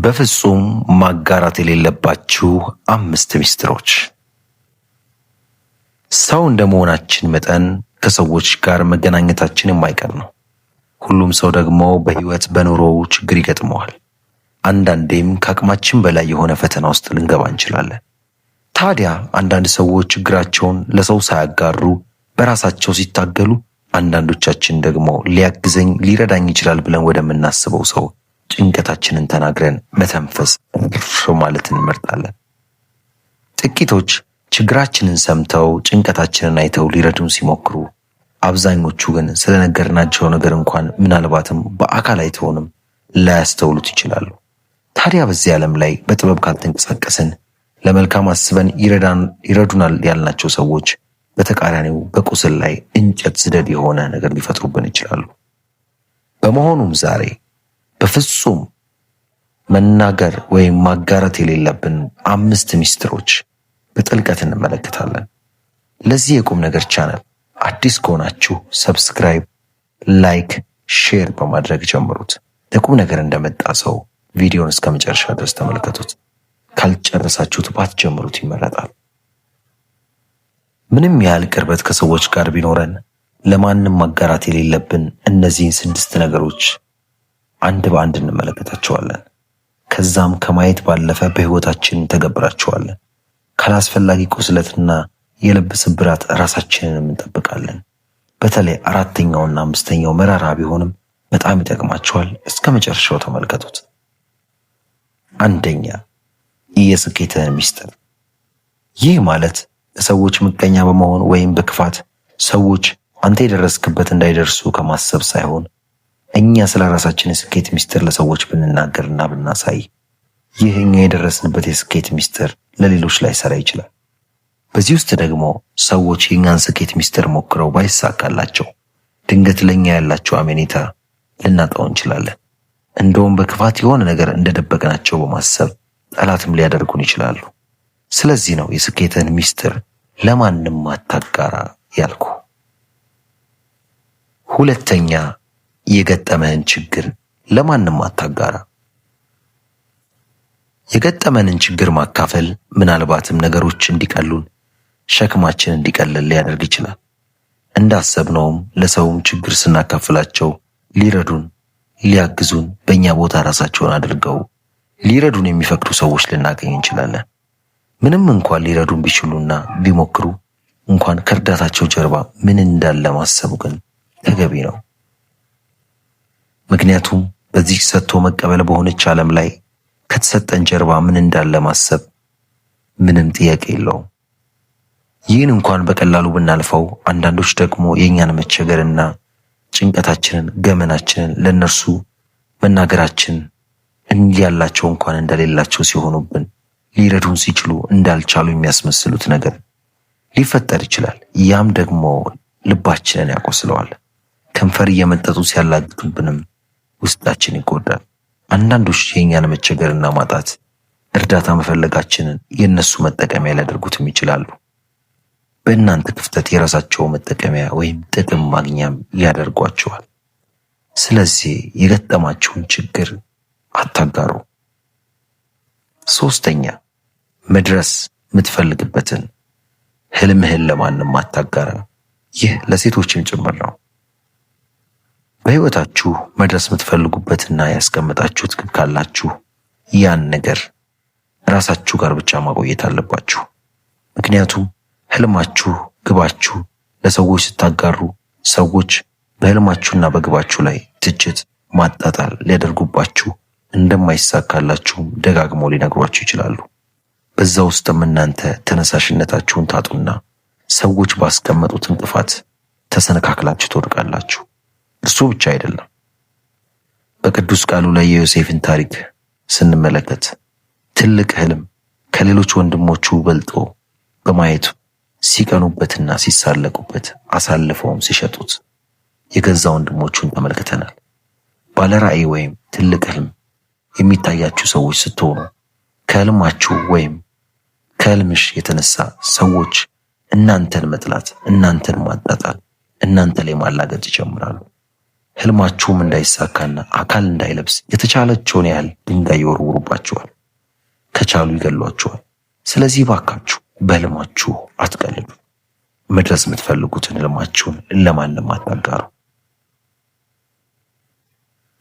በፍጹም ማጋራት የሌለባችሁ 5 ሚስጥሮች። ሰው እንደመሆናችን መጠን ከሰዎች ጋር መገናኘታችን የማይቀር ነው። ሁሉም ሰው ደግሞ በህይወት በኑሮው ችግር ይገጥመዋል። አንዳንዴም ከአቅማችን በላይ የሆነ ፈተና ውስጥ ልንገባ እንችላለን። ታዲያ አንዳንድ ሰዎች ችግራቸውን ለሰው ሳያጋሩ በራሳቸው ሲታገሉ፣ አንዳንዶቻችን ደግሞ ሊያግዘኝ ሊረዳኝ ይችላል ብለን ወደምናስበው ሰው ጭንቀታችንን ተናግረን መተንፈስ ማለት እንመርጣለን። ጥቂቶች ችግራችንን ሰምተው ጭንቀታችንን አይተው ሊረዱን ሲሞክሩ፣ አብዛኞቹ ግን ስለነገርናቸው ነገር እንኳን ምናልባትም በአካል አይተውንም ላያስተውሉት ይችላሉ። ታዲያ በዚህ ዓለም ላይ በጥበብ ካልተንቀሳቀስን ለመልካም አስበን ይረዱናል ያልናቸው ሰዎች በተቃራኒው በቁስል ላይ እንጨት ዝደድ የሆነ ነገር ሊፈጥሩብን ይችላሉ። በመሆኑም ዛሬ በፍጹም መናገር ወይም ማጋራት የሌለብን 5 ሚስጥሮች በጥልቀት እንመለከታለን። ለዚህ የቁም ነገር ቻናል አዲስ ከሆናችሁ ሰብስክራይብ፣ ላይክ፣ ሼር በማድረግ ጀምሩት። ለቁም ነገር እንደመጣ ሰው ቪዲዮን እስከ መጨረሻ ድረስ ተመልከቱት። ካልጨረሳችሁት ባትጀምሩት ይመረጣል። ምንም ያህል ቅርበት ከሰዎች ጋር ቢኖረን ለማንም ማጋራት የሌለብን እነዚህን 6 ነገሮች አንድ በአንድ እንመለከታቸዋለን። ከዛም ከማየት ባለፈ በህይወታችን ተገብራቸዋለን። ካላስፈላጊ ቁስለትና የልብ ስብራት ራሳችንን እንጠብቃለን። በተለይ 4ኛውና 5ኛው መራራ ቢሆንም በጣም ይጠቅማቸዋል። እስከ መጨረሻው ተመልከቱት። 1ኛ የስኬትህን ሚስጥር። ይህ ማለት ለሰዎች ምቀኛ በመሆን ወይም በክፋት ሰዎች አንተ የደረስክበት እንዳይደርሱ ከማሰብ ሳይሆን እኛ ስለ ራሳችን የስኬት ሚስጥር ለሰዎች ብንናገርና ብናሳይ ይህ እኛ የደረስንበት የስኬት ሚስጥር ለሌሎች ላይ ሰራ ይችላል። በዚህ ውስጥ ደግሞ ሰዎች የኛን ስኬት ሚስጥር ሞክረው ባይሳካላቸው ድንገት ለኛ ያላቸው አሜኔታ ልናጣው እንችላለን። እንደውም በክፋት የሆነ ነገር እንደደበቅናቸው በማሰብ ጠላትም ሊያደርጉን ይችላሉ። ስለዚህ ነው የስኬትን ሚስጥር ለማንም አታጋራ ያልኩ። 2ኛ የገጠመህን ችግር ለማንም አታጋራ። የገጠመንን ችግር ማካፈል ምናልባትም ነገሮች እንዲቀሉን፣ ሸክማችን እንዲቀልል ሊያደርግ ይችላል። እንዳሰብነውም ለሰውም ችግር ስናካፍላቸው ሊረዱን፣ ሊያግዙን፣ በእኛ ቦታ ራሳቸውን አድርገው ሊረዱን የሚፈቅዱ ሰዎች ልናገኝ እንችላለን። ምንም እንኳን ሊረዱን ቢችሉና ቢሞክሩ እንኳን ከእርዳታቸው ጀርባ ምን እንዳለ ማሰቡ ግን ተገቢ ነው። ምክንያቱም በዚህ ሰጥቶ መቀበል በሆነች ዓለም ላይ ከተሰጠን ጀርባ ምን እንዳለ ማሰብ ምንም ጥያቄ የለውም። ይህን እንኳን በቀላሉ ብናልፈው፣ አንዳንዶች ደግሞ የእኛን መቸገርና ጭንቀታችንን፣ ገመናችንን ለነርሱ መናገራችን እንዲያላቸው እንኳን እንደሌላቸው ሲሆኑብን፣ ሊረዱን ሲችሉ እንዳልቻሉ የሚያስመስሉት ነገር ሊፈጠር ይችላል። ያም ደግሞ ልባችንን ያቆስለዋል። ከንፈር እየመጠጡ ሲያላግጡብንም ውስጣችን ይጎዳል። አንዳንዶች የእኛን መቸገርና ማጣት፣ እርዳታ መፈለጋችንን የእነሱ መጠቀሚያ ሊያደርጉትም ይችላሉ። በእናንተ ክፍተት የራሳቸው መጠቀሚያ ወይም ጥቅም ማግኛም ያደርጓቸዋል። ስለዚህ የገጠማችሁን ችግር አታጋሩ። 3ኛ መድረስ የምትፈልግበትን ህልምህን ለማንም አታጋራ። ይህ ለሴቶችም ጭምር ነው። በህይወታችሁ መድረስ የምትፈልጉበትና ያስቀመጣችሁት ግብ ካላችሁ ያን ነገር ራሳችሁ ጋር ብቻ ማቆየት አለባችሁ። ምክንያቱም ህልማችሁ፣ ግባችሁ ለሰዎች ስታጋሩ ሰዎች በህልማችሁና በግባችሁ ላይ ትችት፣ ማጣጣል ሊያደርጉባችሁ እንደማይሳካላችሁም ደጋግሞ ሊነግሯችሁ ይችላሉ። በዛ ውስጥም እናንተ ተነሳሽነታችሁን ታጡና ሰዎች ባስቀመጡት እንቅፋት ተሰነካክላችሁ ትወድቃላችሁ። እርሱ ብቻ አይደለም። በቅዱስ ቃሉ ላይ የዮሴፍን ታሪክ ስንመለከት ትልቅ ህልም ከሌሎች ወንድሞቹ በልጦ በማየቱ ሲቀኑበትና ሲሳለቁበት አሳልፈውም ሲሸጡት የገዛ ወንድሞቹን ተመልክተናል። ባለራዕይ ወይም ትልቅ ህልም የሚታያችሁ ሰዎች ስትሆኑ ከህልማችሁ ወይም ከህልምሽ የተነሳ ሰዎች እናንተን መጥላት፣ እናንተን ማጣጣል፣ እናንተ ላይ ማላገጥ ይጀምራሉ። ህልማችሁም እንዳይሳካና አካል እንዳይለብስ የተቻላቸውን ያህል ድንጋይ ይወርውሩባችኋል። ከቻሉ ይገሏችኋል። ስለዚህ ባካችሁ በህልማችሁ አትቀልዱ። መድረስ የምትፈልጉትን ህልማችሁን ለማንም አታጋሩ።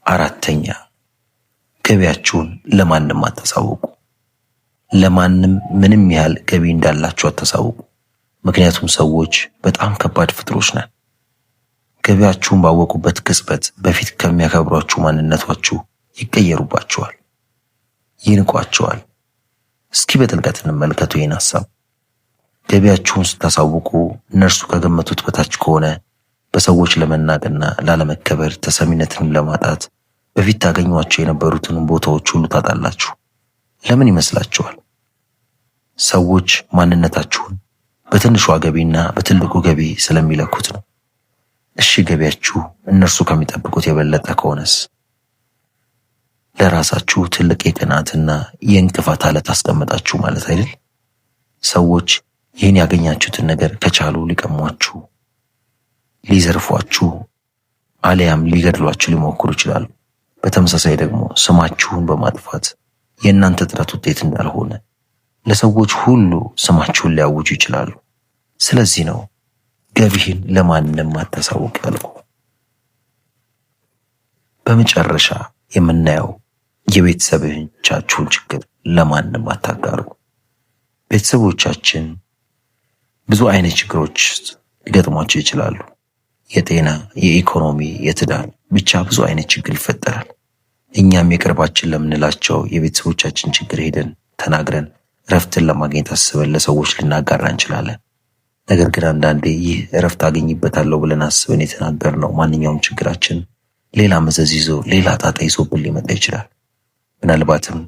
አራተኛ፣ ገቢያችሁን ለማንም አታሳውቁ። ለማንም ምንም ያህል ገቢ እንዳላችሁ አታሳውቁ። ምክንያቱም ሰዎች በጣም ከባድ ፍጥሮች ነን። ገቢያችሁን ባወቁበት ቅጽበት በፊት ከሚያከብሯችሁ ማንነታችሁ ይቀየሩባችኋል፣ ይንቋችኋል። እስኪ በጥልቀት እንመልከቱ ይህን ሐሳብ። ገቢያችሁን ስታሳውቁ እነርሱ ከገመቱት በታች ከሆነ በሰዎች ለመናቅና ላለመከበር፣ ተሰሚነትን ለማጣት በፊት ታገኟቸው የነበሩትን ቦታዎች ሁሉ ታጣላችሁ። ለምን ይመስላችኋል? ሰዎች ማንነታችሁን በትንሿ ገቢና በትልቁ ገቢ ስለሚለኩት ነው። እሺ፣ ገቢያችሁ እነርሱ ከሚጠብቁት የበለጠ ከሆነስ? ለራሳችሁ ትልቅ የቅናትና የእንቅፋት አለት አስቀምጣችሁ ማለት አይደል? ሰዎች ይህን ያገኛችሁትን ነገር ከቻሉ ሊቀሟችሁ፣ ሊዘርፏችሁ አሊያም ሊገድሏችሁ ሊሞክሩ ይችላሉ። በተመሳሳይ ደግሞ ስማችሁን በማጥፋት የእናንተ ጥረት ውጤት እንዳልሆነ ለሰዎች ሁሉ ስማችሁን ሊያውጁ ይችላሉ። ስለዚህ ነው ገቢህን ለማንም አታሳውቅ ያልኩ። በመጨረሻ የምናየው የቤተሰቦቻችሁን ችግር ለማንም አታጋሩ። ቤተሰቦቻችን ብዙ አይነት ችግሮች ሊገጥሟቸው ይችላሉ። የጤና፣ የኢኮኖሚ፣ የትዳር፣ ብቻ ብዙ አይነት ችግር ይፈጠራል። እኛም የቅርባችን ለምንላቸው የቤተሰቦቻችን ችግር ሄደን ተናግረን እረፍትን ለማግኘት አስበን ለሰዎች ልናጋራ እንችላለን። ነገር ግን አንዳንዴ ይህ እረፍት አገኝበታለሁ ብለን አስበን የተናገርነው ማንኛውም ችግራችን ሌላ መዘዝ ይዞ ሌላ ጣጣ ይዞብን ሊመጣ ይችላል። ምናልባትም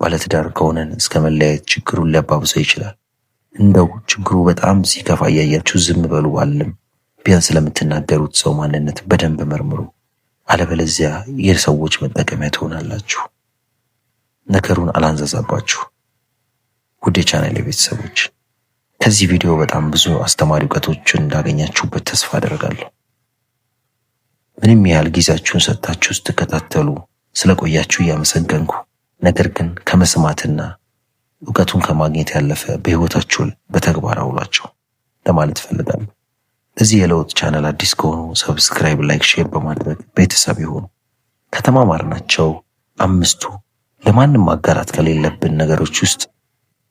ባለትዳር ከሆነን እስከ መለያየት ችግሩን ሊያባብሰው ይችላል። እንደው ችግሩ በጣም ሲከፋ እያያችሁ ዝም በሉ አልልም። ቢያንስ ለምትናገሩት ሰው ማንነት በደንብ መርምሩ። አለበለዚያ የሰዎች መጠቀሚያ ትሆናላችሁ። ነገሩን አላንዛዛባችሁ። ውድ የቻናሌ ቤተሰቦች ከዚህ ቪዲዮ በጣም ብዙ አስተማሪ እውቀቶችን እንዳገኛችሁበት ተስፋ አደርጋለሁ። ምንም ያህል ጊዜያችሁን ሰጥታችሁ ስትከታተሉ ስለቆያችሁ እያመሰገንኩ፣ ነገር ግን ከመስማትና እውቀቱን ከማግኘት ያለፈ በህይወታችሁ በተግባር አውሏቸው ለማለት እፈልጋለሁ። እዚህ የለውጥ ቻናል አዲስ ከሆኑ ሰብስክራይብ፣ ላይክ፣ ሼር በማድረግ ቤተሰብ ይሁኑ። ከተማማርናቸው አምስቱ ለማንም ማጋራት ከሌለብን ነገሮች ውስጥ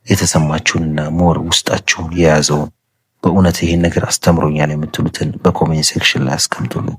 የተሰማችሁንና ሞር ውስጣችሁን የያዘውን በእውነት ይህን ነገር አስተምሮኛል የምትሉትን በኮሜንት ሴክሽን ላይ አስቀምጡልኝ።